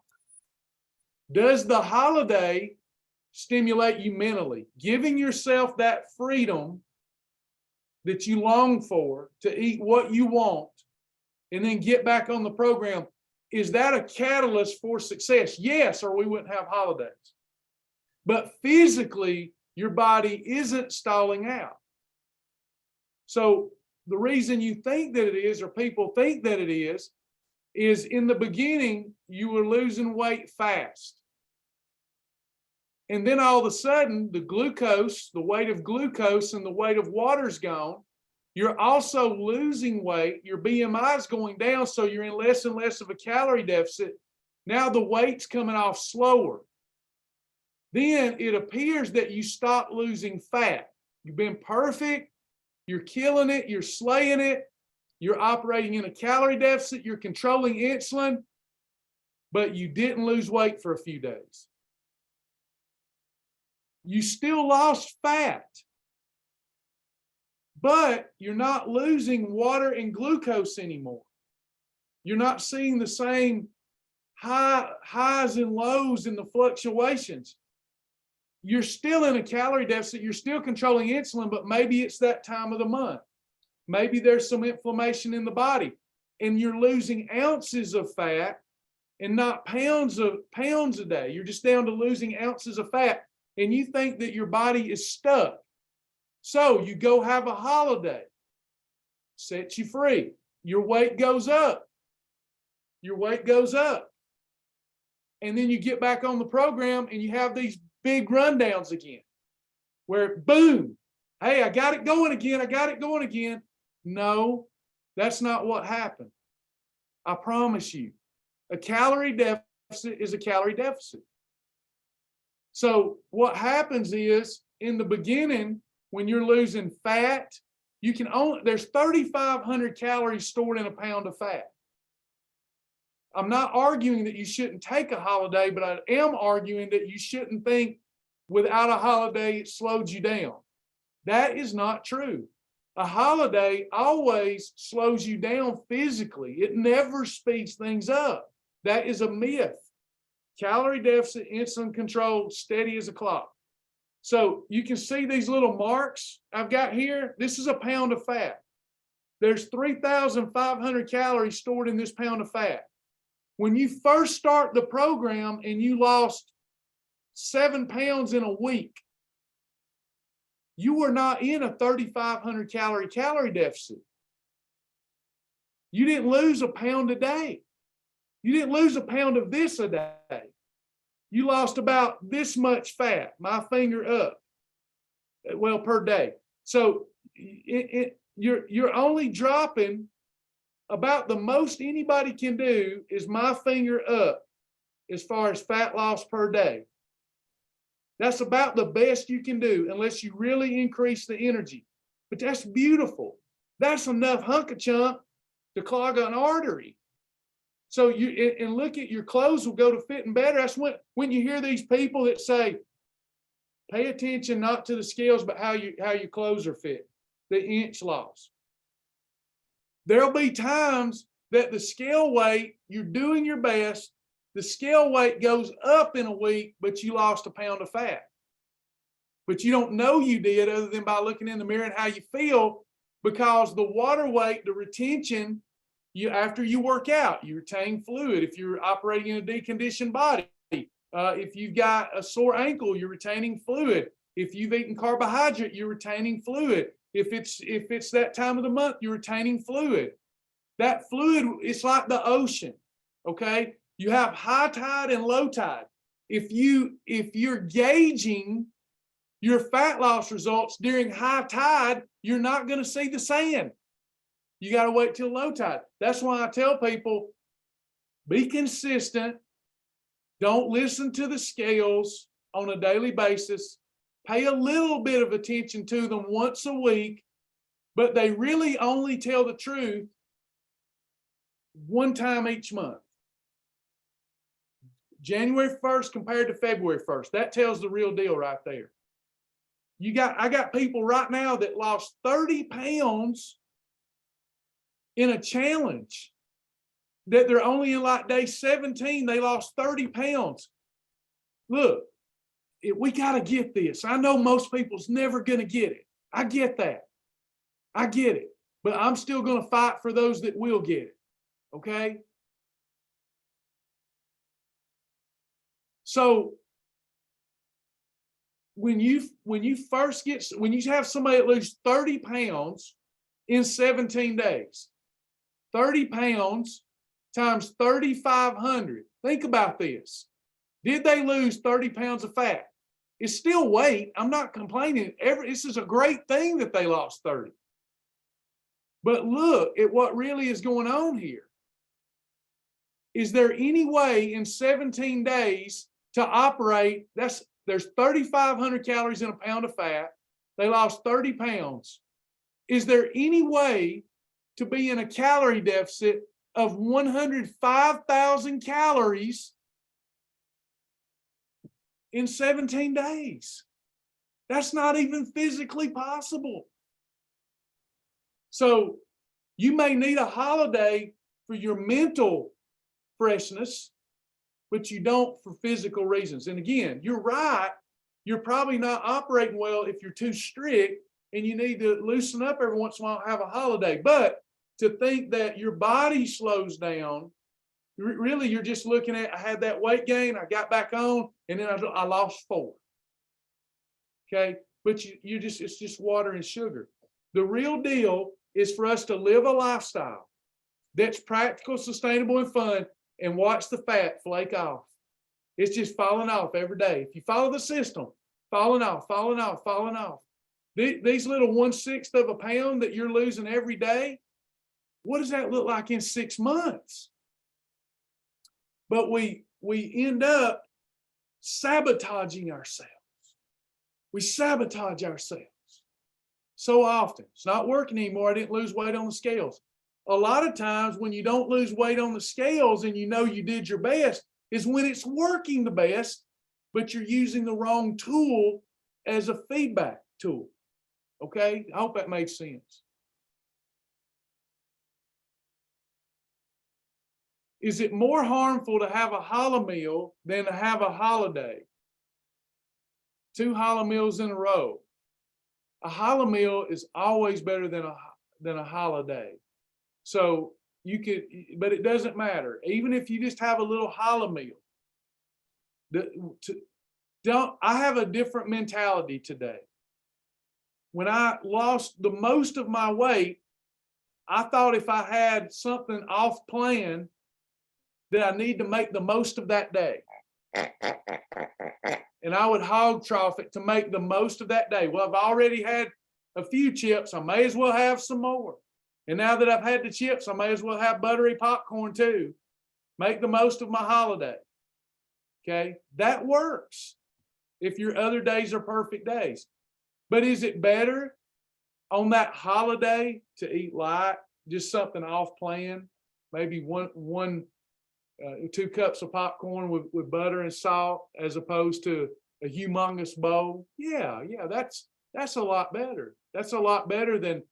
does the holiday stimulate you mentally? Giving yourself that freedom that you long for to eat what you want and then get back on the program, is that a catalyst for success? Yes, or we wouldn't have holidays. But physically, your body isn't stalling out. So the reason you think that it is, or people think that it is in the beginning, you were losing weight fast. And then all of a sudden, the glucose, the weight of glucose and the weight of water's gone. You're also losing weight. Your BMI is going down, so you're in less and less of a calorie deficit. Now the weight's coming off slower. Then it appears that you stop losing fat. You've been perfect. You're killing it. You're slaying it. You're operating in a calorie deficit. You're controlling insulin, but you didn't lose weight for a few days. You still lost fat, but you're not losing water and glucose anymore. You're not seeing the same highs and lows in the fluctuations. You're still in a calorie deficit. You're still controlling insulin, but maybe it's that time of the month. Maybe there's some inflammation in the body, and you're losing ounces of fat and not pounds a day. You're just down to losing ounces of fat, and you think that your body is stuck. So you go have a holiday, sets you free. Your weight goes up. Your weight goes up. And then you get back on the program and you have these big rundowns again, where boom, hey, I got it going again. I got it going again. No, that's not what happened. I promise you, a calorie deficit is a calorie deficit. So what happens is, in the beginning, when you're losing fat, there's 3,500 calories stored in a pound of fat. I'm not arguing that you shouldn't take a holiday, but I am arguing that you shouldn't think without a holiday it slowed you down. That is not true. A holiday always slows you down physically. It never speeds things up. That is a myth. Calorie deficit, insulin control, steady as a clock. So you can see these little marks I've got here. This is a pound of fat. There's 3,500 calories stored in this pound of fat. When you first start the program and you lost 7 pounds in a week, you were not in a 3,500 calorie deficit. You didn't lose a pound a day. You didn't lose a pound of this a day. You lost about this much fat, my finger up, well, per day. So you're only dropping about the most anybody can do is my finger up as far as fat loss per day. That's about the best you can do unless you really increase the energy. But that's beautiful. That's enough hunk of chunk to clog an artery. So and look at your clothes will go to fitting better. That's when you hear these people that say, pay attention not to the scales, but how your clothes are fit, the inch loss. There'll be times that the scale weight, you're doing your best, the scale weight goes up in a week, but you lost a pound of fat. But you don't know you did other than by looking in the mirror and how you feel, because the water weight, the retention, after you work out, you retain fluid. If you're operating in a deconditioned body, if you've got a sore ankle, you're retaining fluid. If you've eaten carbohydrate, you're retaining fluid. If it's that time of the month, you're retaining fluid. That fluid, it's like the ocean, okay? You have high tide and low tide. If you're gauging your fat loss results during high tide, you're not going to see the sand. You got to wait till low tide. That's why I tell people, be consistent. Don't listen to the scales on a daily basis. Pay a little bit of attention to them once a week, but they really only tell the truth one time each month. January 1st compared to February 1st. That tells the real deal right there. I got people right now that lost 30 pounds in a challenge, that they're only in like day 17, they lost 30 pounds. Look, we got to get this. I know most people's never going to get it. I get that. I get it. But I'm still going to fight for those that will get it. Okay? So when you have somebody that lose 30 pounds in 17 days, 30 pounds times 3,500. Think about this. Did they lose 30 pounds of fat? It's still weight. I'm not complaining. This is a great thing that they lost 30. But look at what really is going on here. Is there any way in 17 days to operate? There's 3,500 calories in a pound of fat. They lost 30 pounds. Is there any way to be in a calorie deficit of 105,000 calories in 17 days? That's not even physically possible. So you may need a holiday for your mental freshness, but you don't for physical reasons. And again, you're right. You're probably not operating well if you're too strict, and you need to loosen up every once in a while, have a holiday. But to think that your body slows down, really you're just looking at, I had that weight gain, I got back on, and then I lost 4. Okay, but it's just water and sugar. The real deal is for us to live a lifestyle that's practical, sustainable, and fun, and watch the fat flake off. It's just falling off every day. If you follow the system, falling off. These little 1/6 of a pound that you're losing every day, what does that look like in 6 months? But we end up sabotaging ourselves. We sabotage ourselves so often. It's not working anymore. I didn't lose weight on the scales. A lot of times when you don't lose weight on the scales and you know you did your best is when it's working the best, but you're using the wrong tool as a feedback tool. Okay? I hope that made sense. Is it more harmful to have a challah meal than to have a holiday? 2 challah meals in a row. A challah meal is always better than a holiday. So you could, but it doesn't matter. Even if you just have a little challah meal. I have a different mentality today. When I lost the most of my weight, I thought if I had something off plan, that I need to make the most of that day. And I would hog trough it to make the most of that day. Well, I've already had a few chips. I may as well have some more. And now that I've had the chips, I may as well have buttery popcorn too. Make the most of my holiday. Okay, that works if your other days are perfect days. But is it better on that holiday to eat light, just something off plan, maybe 2 cups of popcorn with butter and salt, as opposed to a humongous bowl? Yeah, that's a lot better. That's a lot better than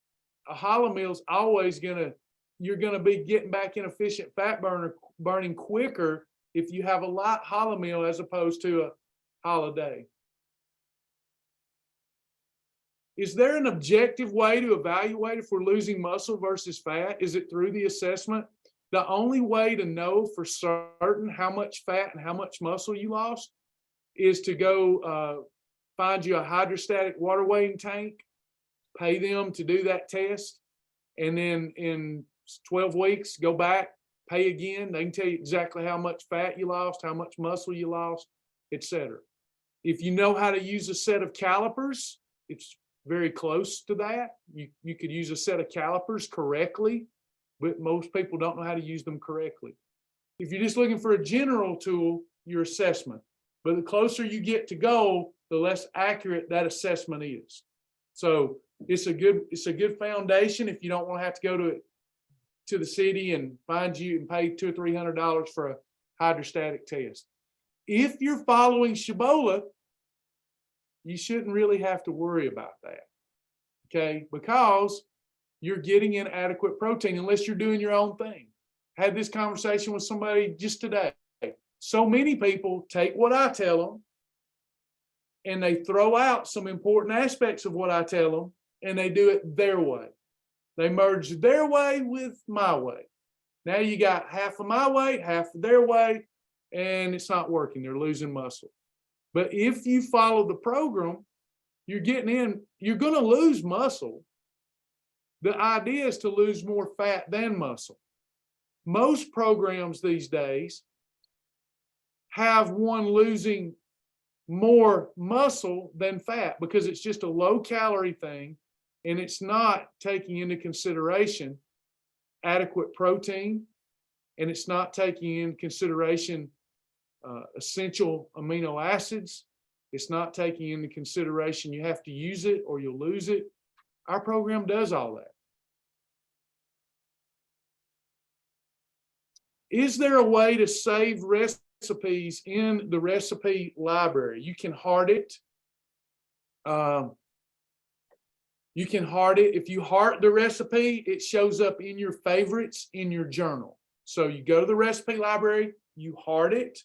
a challah meal's always you're gonna be getting back inefficient fat burning quicker if you have a light challah meal as opposed to a holiday. Is there an objective way to evaluate if we're losing muscle versus fat? Is it through the assessment? The only way to know for certain how much fat and how much muscle you lost is to go find you a hydrostatic water weighing tank, pay them to do that test, and then in 12 weeks, go back, pay again. They can tell you exactly how much fat you lost, how much muscle you lost, etc. If you know how to use a set of calipers, it's very close to that. You could use a set of calipers correctly, but most people don't know how to use them correctly. If you're just looking for a general tool, your assessment. But the closer you get to goal, the less accurate that assessment is. So it's a good foundation if you don't want to have to go to the city and find you and pay $200 or $300 for a hydrostatic test. If you're following Shibboleth, you shouldn't really have to worry about that, okay? Because you're getting in adequate protein unless you're doing your own thing. I had this conversation with somebody just today. So many people take what I tell them and they throw out some important aspects of what I tell them and they do it their way. They merge their way with my way. Now you got half of my way, half of their way, and it's not working. They're losing muscle. But if you follow the program, you're going to lose muscle. The idea is to lose more fat than muscle. Most programs these days have one losing more muscle than fat because it's just a low calorie thing and it's not taking into consideration adequate protein and it's not taking into consideration essential amino acids. It's not taking into consideration you have to use it or you'll lose it. Our program does all that. Is there a way to save recipes in the recipe library? You can heart it. You can heart it. If you heart the recipe, it shows up in your favorites in your journal. So you go to the recipe library, you heart it.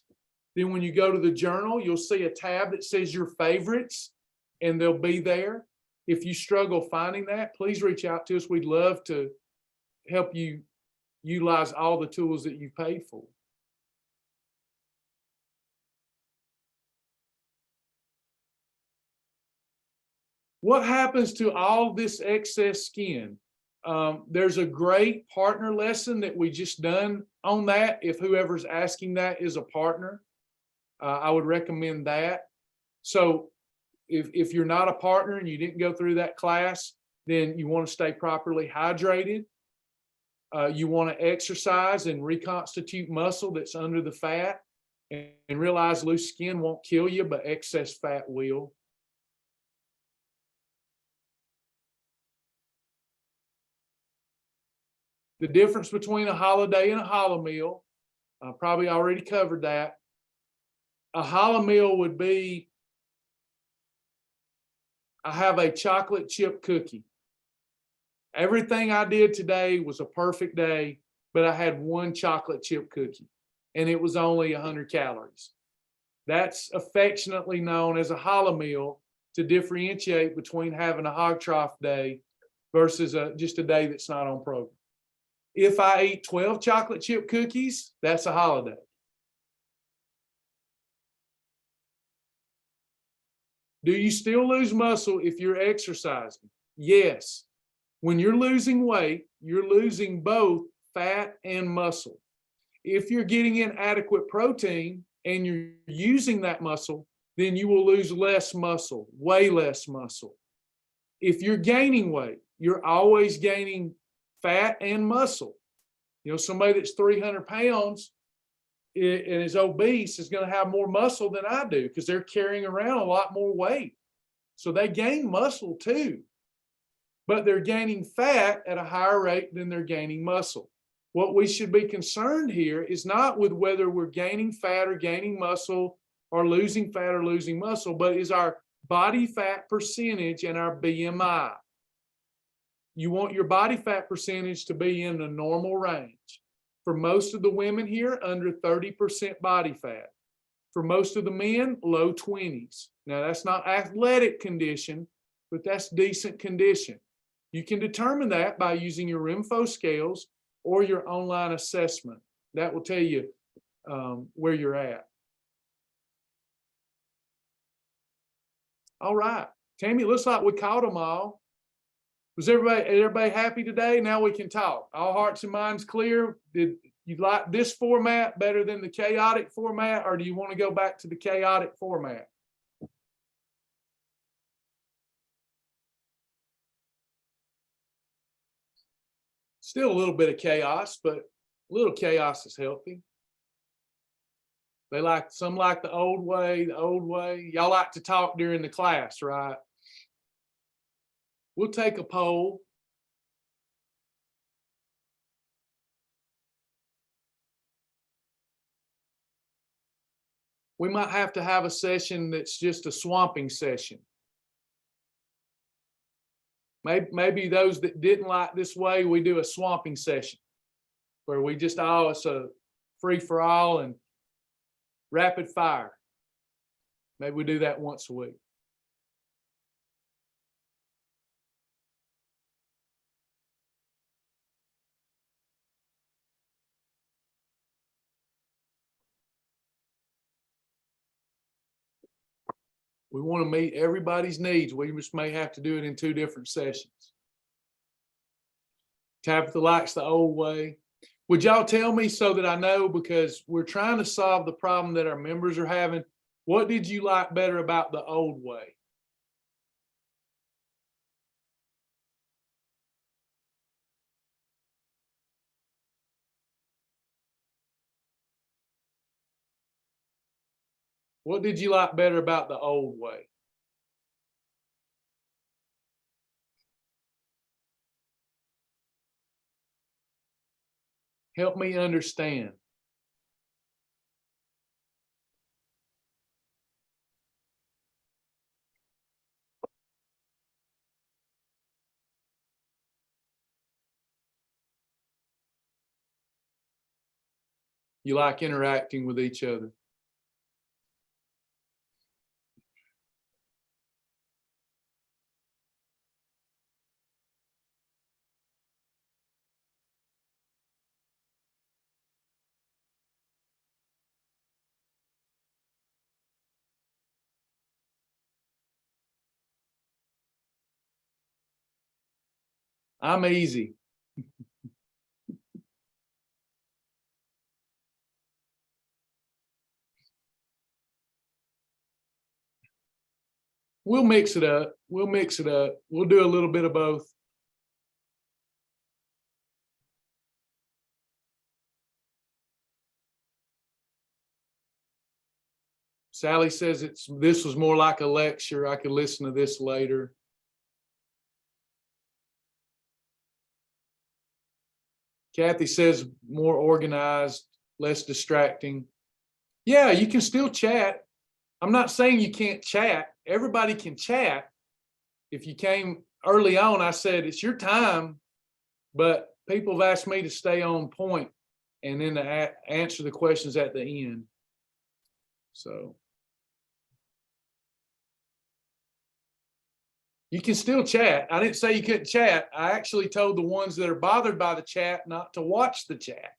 Then when you go to the journal, you'll see a tab that says your favorites, and they'll be there. If you struggle finding that, please reach out to us. We'd love to help you utilize all the tools that you paid for. What happens to all this excess skin? There's a great partner lesson that we just done on that. If whoever's asking that is a partner, I would recommend that. So if you're not a partner and you didn't go through that class, then you want to stay properly hydrated. You want to exercise and reconstitute muscle that's under the fat, and realize loose skin won't kill you, but excess fat will. The difference between a holiday and a challah meal, I probably already covered that. A challah meal would be, I have a chocolate chip cookie. Everything I did today was a perfect day. but I had one chocolate chip cookie and it was only 100 calories. That's affectionately known as a challah meal to differentiate between having a hog trough day versus just a day that's not on program. If I eat 12 chocolate chip cookies, that's a holiday. Do you still lose muscle if you're exercising? Yes. When you're losing weight, you're losing both fat and muscle. If you're getting in adequate protein and you're using that muscle, then you will lose less muscle, way less muscle. If you're gaining weight, you're always gaining fat and muscle. You know, somebody that's 300 pounds and is obese is going to have more muscle than I do because they're carrying around a lot more weight. So they gain muscle too, but they're gaining fat at a higher rate than they're gaining muscle. What we should be concerned here is not with whether we're gaining fat or gaining muscle or losing fat or losing muscle, but is our body fat percentage and our BMI. You want your body fat percentage to be in the normal range. For most of the women here, under 30% body fat. For most of the men, low 20s. Now, that's not athletic condition, but that's decent condition. You can determine that by using your Rimfo scales or your online assessment. That will tell you where you're at. All right, Tammy, it looks like we caught them all. Was everybody happy today? Now we can talk. All hearts and minds clear. Did you like this format better than the chaotic format, or do you want to go back to the chaotic format? Still a little bit of chaos, but a little chaos is healthy. Some like the old way, Y'all like to talk during the class, right? We'll take a poll. We might have to have a session that's just a swamping session. Maybe those that didn't like this way, we do a swamping session where we just, it's a free for all and rapid fire. Maybe we do that once a week. We want to meet everybody's needs. We just may have to do it in 2 different sessions. Tabitha likes the old way. Would y'all tell me so that I know, because we're trying to solve the problem that our members are having. What did you like better about the old way? What did you like better about the old way? Help me understand. You like interacting with each other. I'm easy. We'll mix it up. We'll do a little bit of both. Sally says this was more like a lecture. I could listen to this later. Kathy says more organized, less distracting. Yeah, you can still chat. I'm not saying you can't chat. Everybody can chat. If you came early on, I said it's your time, but people have asked me to stay on point and then to answer the questions at the end. So you can still chat. I didn't say you couldn't chat. I actually told the ones that are bothered by the chat not to watch the chat.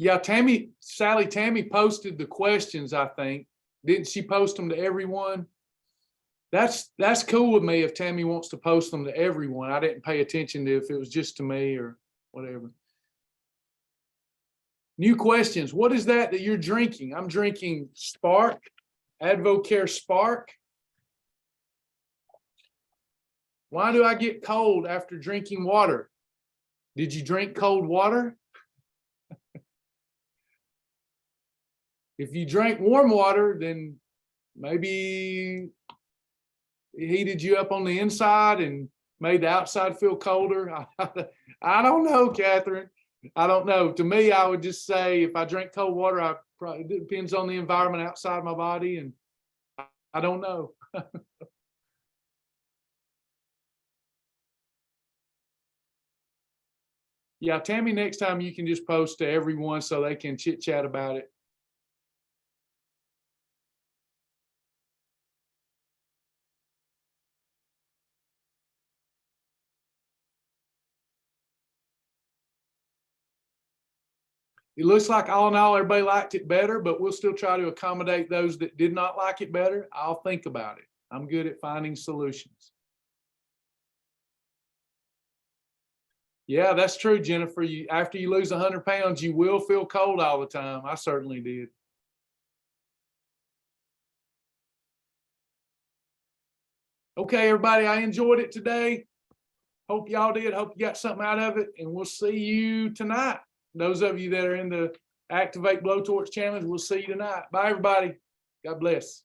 Yeah, Tammy posted the questions, I think. Didn't she post them to everyone? That's cool with me if Tammy wants to post them to everyone. I didn't pay attention to if it was just to me or whatever. New questions. What is that you're drinking? I'm drinking Spark, Advocare Spark. Why do I get cold after drinking water? Did you drink cold water? If you drank warm water, then maybe it heated you up on the inside and made the outside feel colder. I don't know, Catherine. I don't know. To me, I would just say if I drink cold water, it depends on the environment outside my body, and I don't know. Yeah, Tammy, next time you can just post to everyone so they can chit chat about it. It looks like all in all, everybody liked it better, but we'll still try to accommodate those that did not like it better. I'll think about it. I'm good at finding solutions. Yeah, that's true, Jennifer. After you lose 100 pounds, you will feel cold all the time. I certainly did. Okay, everybody, I enjoyed it today. Hope y'all did. Hope you got something out of it, and we'll see you tonight. Those of you that are in the Activate Blowtorch Challenge, we'll see you tonight. Bye, everybody. God bless.